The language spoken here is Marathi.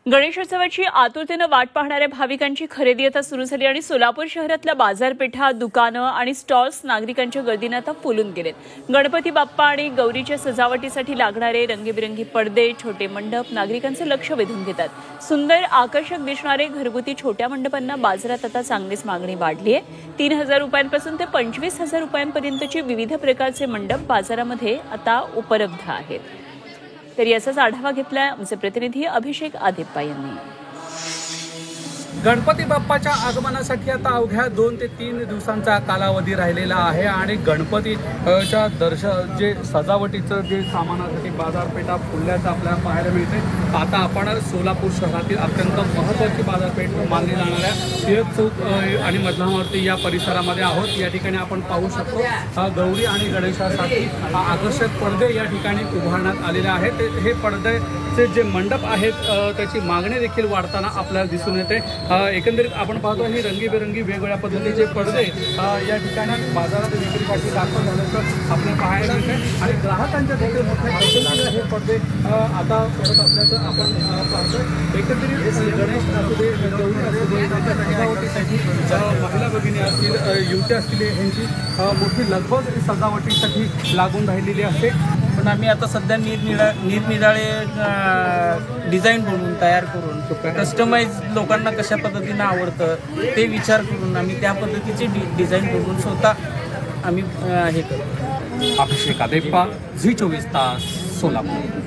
गणेशोत्सवाची आतुरतेने वाट पाहणाऱ्या भाविकांची खरेदी आता सुरू झाली आणि सोलापूर शहरातल्या बाजारपेठा, दुकानं आणि स्टॉल्स नागरिकांच्या गर्दीने आता फुलून गेलेत. गणपती बाप्पा आणि गौरीच्या सजावटीसाठी लागणारे रंगीबिरंगी पडदे, छोटे मंडप नागरिकांचं लक्ष वेधून घेतात. सुंदर आकर्षक दिसणारे घरगुती छोट्या मंडपांना बाजारात आता चांगलीच मागणी वाढली आहे. 3,000 रुपयांपासून ते 25,000 रुपयांपर्यंतचे विविध प्रकारचे मंडप बाजारामध्ये आता उपलब्ध आहेत. तर याचाच आढावा घेतलाय आमचे प्रतिनिधी अभिषेक आदिप्पा यांनी. गणपती बाप्पाच्या आगमनासाठी आता अवघ्या 2 ते 3 दिवसांचा कालावधी राहिलेला आहे आणि गणपतीच्या दर्शन जे सजावटीचं जे सामानासाठी बाजारपेठा फुलल्याचं आपल्याला पाहायला मिळते. आता आपण सोलापूर शहरातील अत्यंत महत्त्वाची बाजारपेठ मानली जाणाऱ्या टिळक चौक आणि मधलामारुती या परिसरामध्ये आहोत. या ठिकाणी आपण पाहू शकतो गौरी आणि गणेशासाठी आकर्षक पडदे या ठिकाणी उभारण्यात आलेले आहेत. हे पडद्याचे जे मंडप आहेत त्याची मागणी देखील वाढताना आपल्याला दिसून येते. एकंदरीत आपण पाहतो ही रंगीबेरंगी वेगवेगळ्या पद्धतीचे पडदे या ठिकाणी बाजारात विक्रीसाठी दाखल झाल्याचं आपल्याला पाहायला मिळते आणि ग्राहकांच्या देखील मोठ्या पसंतीने हे पडदे आता करत असल्याचं आपण पाहतोय. एकंदरीत गणेश असू दे, गौरी असू दे, त्यांच्या सजावटीसाठी महिला भगिनी असतील, युवती असतील यांची मोठी लगबग सजावटीसाठी लागून राहिलेली असते. पण आम्ही आता सध्या निरनिराळे डिझाईन बनवून तयार करून कस्टमाइज लोकांना कशा पद्धतीनं आवडतं ते विचार करून आम्ही त्या पद्धतीचे डिझाईन बनवून स्वतः आम्ही हे करतो. अभिषेक आदिप्पा, झी 24 तास, सोलापूर.